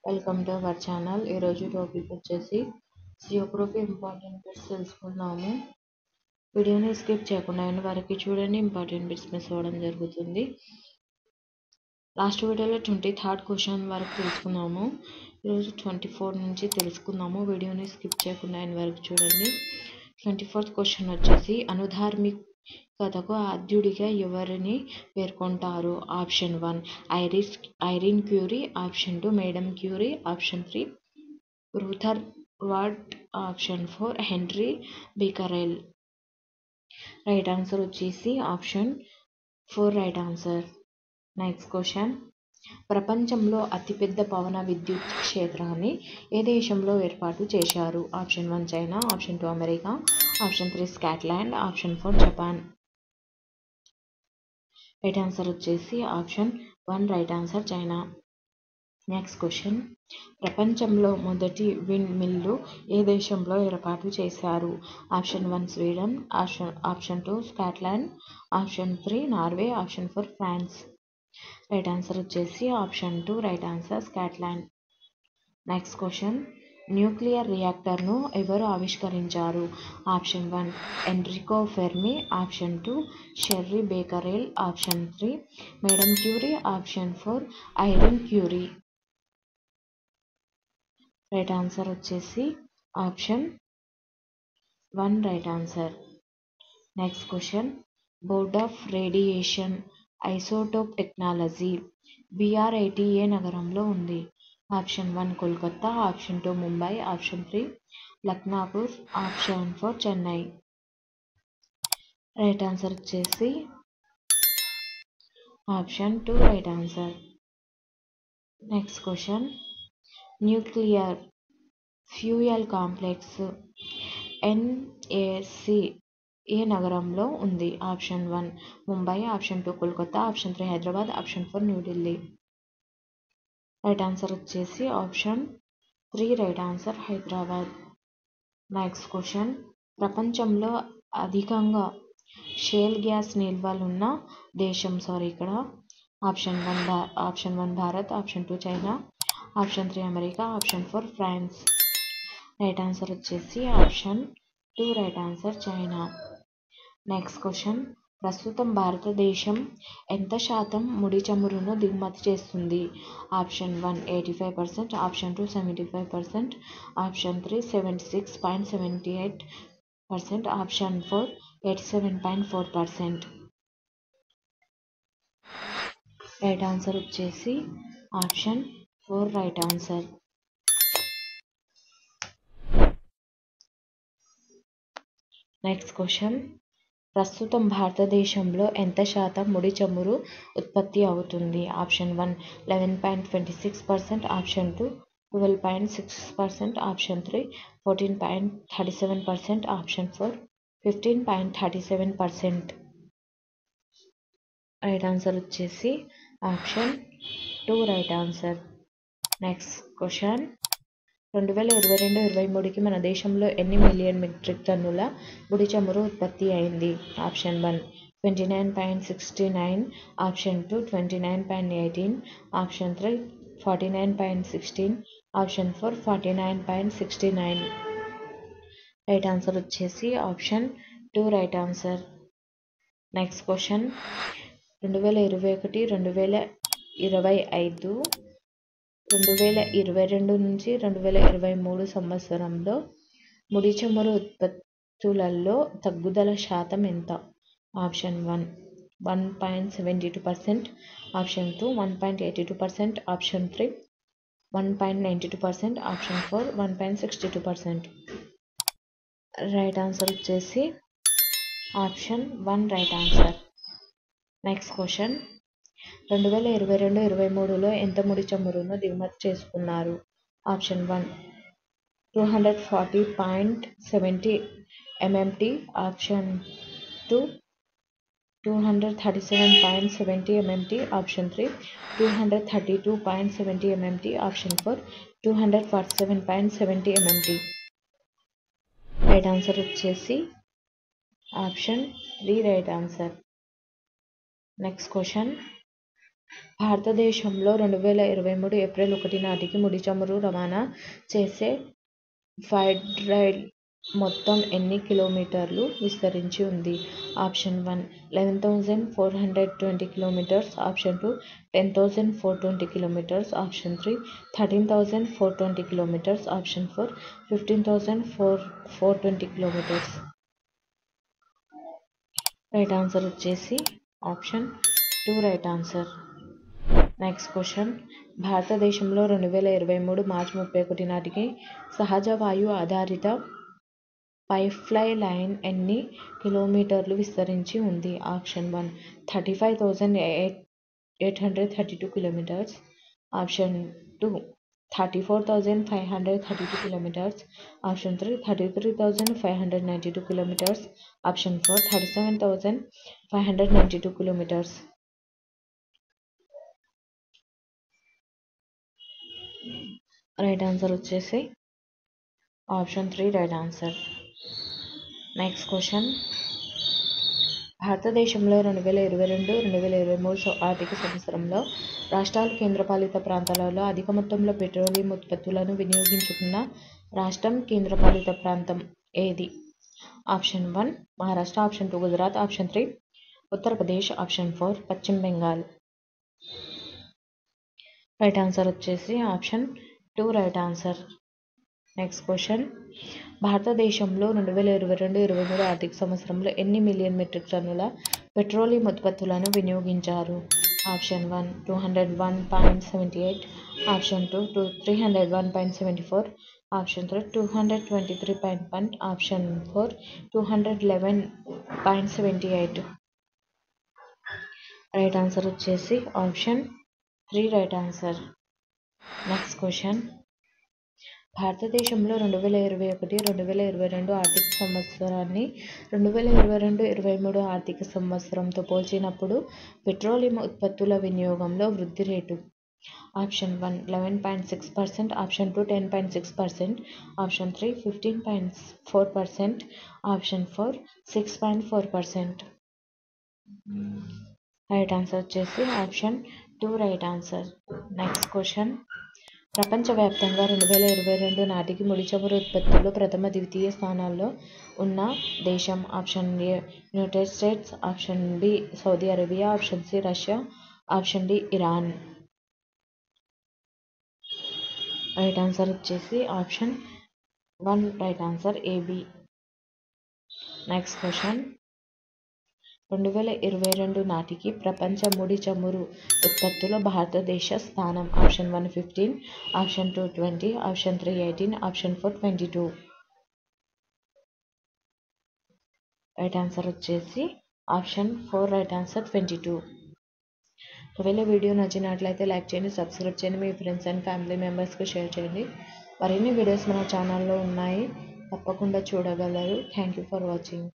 Welcome to our channel. ఈరోజు topic వచ్చేసి Geography important bits తెలుసుకుందాము. వీడియోని స్కిప్ చేయకుండా ఎండ్ వరకు చూడండి. ఇంపార్టెంట్ బిట్స్ మిస్ అవ్వడం జరుగుతుంది. లాస్ట్ వీడియోలో 23rd క్వశ్చన్ వరకు తెలుసుకున్నాము. ఈరోజు 24 నుంచి తెలుసుకుందాము. వీడియోని స్కిప్ చేయకుండా ఎండ్ వరకు చూడండి. 24th క్వశ్చన్ వచ్చేసి అనుధార్మికతకు ఆద్యుడిగా ఎవరిని పేర్కొంటారు? Option 1 Irene Curie, option 2 madam Curie, option 3 Rutherford, option 4 Henri Becquerel. Right answer వచ్చేసి option 4 right answer. Next question, ప్రపంచంలో అతిపెద్ద పవన విద్యుత్ క్షేత్రాన్ని ఏ దేశంలో ఏర్పాటు చేశారు? Option 1 China, option 2 America, option 3 Scotland, option 4 Japan. Right answer వచ్చేసి option 1 right answer China. Next question, ప్రపంచంలో మొదటి విండ్ మిల్లు ఏ దేశంలో ఏర్పాటు చేశారు? Option 1 Sweden, option 2 Scotland, option 3 Norway, option 4 France. Right answer వచ్చేసి option 2 right answer Scotland. Next question, nuclear రియాక్టర్ను ఎవరు ఆవిష్కరించారు? Option 1 Enrico Fermi, option 2 Henri Becquerel, option 3 madam Curie, option 4 Irene Curie. Right answer వచ్చేసి option 1 right answer. Next question, board of radiation isotope technology BR80 ఏ నగరంలో ఉంది? Option 1 Kolkata, option 2 Mumbai, option 3 Lucknowpur, option 4 Chennai. Right answer వచ్చేసి option 2 right answer. Next question, nuclear fuel complex NAC ఏ నగరంలో ఉంది? Option 1 Mumbai, option 2 Kolkata, option 3 Hyderabad, option 4 New Delhi. Right answer వచ్చేసి option 3 right answer Hyderabad. Next question, ప్రపంచంలో అధికంగా షేల్ గ్యాస్ నిల్వలున్న దేశం ఇక్కడ option 1 Bharat, option 2 China, option 3 America, option 4 France. Right answer వచ్చేసి option 2 right answer China. Next question, ప్రస్తుతం భారతదేశం ఎంత శాతం ముడి చమురును దిగుమతి చేస్తుంది? Option 1 85%, option 2 75%, option 3 76.78%, option 4 87.4%. Right answer వచ్చేసి option 4 right answer. Next question, ప్రస్తుతం భారతదేశంలో ఎంత శాతం ముడి చమురు ఉత్పత్తి అవుతుంది? Option 1 11.26%, option 2 12.6%, option 3 14.37%, option 4 15.37%. Right answer వచ్చేసి option 2 right answer. Next question, 2022-23కి మన దేశంలో ఎన్ని మిలియన్ మెట్రిక్ టన్నుల ముడి చమురు ఉత్పత్తి అయింది? Option 1 29.69, option 2 29.18, option 3 49.16, option 4 49.69. Right answer వచ్చేసి option 2 right answer. Next question, 2021-2025, 2022 నుంచి 2023 సంవత్సరంలో ముడి చమురు ఉత్పత్తులలో తగ్గుదల శాతం ఎంత? Option 1 1.72%, option 2 1.82%, option 3 1.92%, option 4 1.62%. Right answer వచ్చేసి option 1 right answer. Next question, 2022-23లో ఎంత ముడి చమురును దిగుమతి చేసుకున్నారు? Option 1 240.70 MMT, option 2 237.70 MMT, option 3 232.70 MMT, option 4 247.70 MMT. Right answer వచ్చేసి option 3 right answer. Next question, భారతదేశంలో 2023 ఏప్రిల్ 1 నాటికి ముడి చమురు రవాణా చేసే ఫీడ్ రైల్ మొత్తం ఎన్ని కిలోమీటర్లు విస్తరించి ఉంది? Option 1 11,420 kilometres, option 2 10,420 kilometres, option 3 13,420 kilometres, option 4 15,420 kilometres. Right answer వచ్చేసి option 2 right answer. Next question, భారతదేశంలో 2023 మార్చి 31 నాటికి సహజ వాయు ఆధారిత పైప్లై లైన్ ఎన్ని కిలోమీటర్లు విస్తరించి ఉంది? Option 1 35,832 kilometres, option 2 34,532 kilometres, option 3 33,592 kilometres, option 4 37,592 kilometres. Right answer వచ్చేసి option 3 right answer. Next question, భారతదేశంలో 2022-2023 ఆర్థిక సంవత్సరంలో రాష్ట్రాలు, కేంద్రపాలిత ప్రాంతాలలో అధిక మొత్తంలో పెట్రోలియం ఉత్పత్తులను వినియోగించుకున్న రాష్ట్రం, కేంద్రపాలిత ప్రాంతం ఏది? Option 1 Maharashtra, option 2 Gujarat, option 3 Uttar Pradesh, option 4 పశ్చిమ బెంగాల్. రైట్ ఆన్సర్ వచ్చేసి option 2 right answer. Next question, భారతదేశంలో 2022-23 ఆర్థిక సంవత్సరంలో ఎన్ని మిలియన్ మెట్రిక్ టన్నుల పెట్రోలియం ఉత్పత్తులను వినియోగించారు? Option 1 201.78, option 2 301.74, option 3 223.1, option 4 211.78. Right answer వచ్చేసి option 3 right answer. Next question, భారతదేశంలో 2021-2022 ఆర్థిక సంవత్సరాన్ని 2022-23 ఆర్థిక సంవత్సరంతో పోల్చినప్పుడు పెట్రోలియం ఉత్పత్తుల వినియోగంలో వృద్ధి rate? Option 1 11.6%, option 2 10.6%, option 3 15.4%, option 4 6.4%. Right answer వచ్చేసి option 2 right answer. Next question, ప్రపంచవ్యాప్తంగా 2022 నాటికి ముడి చమురు ఉత్పత్తుల్లో ప్రథమ, ద్వితీయ స్థానాల్లో ఉన్న దేశం? Option A United States, option B Saudi Arabia, option C Russia, option D Iran. Right answer వచ్చేసి option 1 right answer AB. Next question, 2022 నాటికి ప్రపంచ ముడి చమురు ఉత్పత్తిలో భారతదేశ స్థానం? Option 1 15, option 2 20, option 3 18, option 4 22. Right answer వచ్చేసి ఆప్షన్ 4 రైట్ ఆన్సర్ 22. ఒకవేళ వీడియో నచ్చినట్లయితే లైక్ చేయండి, సబ్స్క్రైబ్ చేయండి, మీ ఫ్రెండ్స్ అండ్ ఫ్యామిలీ మెంబర్స్కి షేర్ చేయండి. మరిన్ని వీడియోస్ మన ఛానల్లో ఉన్నాయి, తప్పకుండా చూడగలరు. Thank you for watching.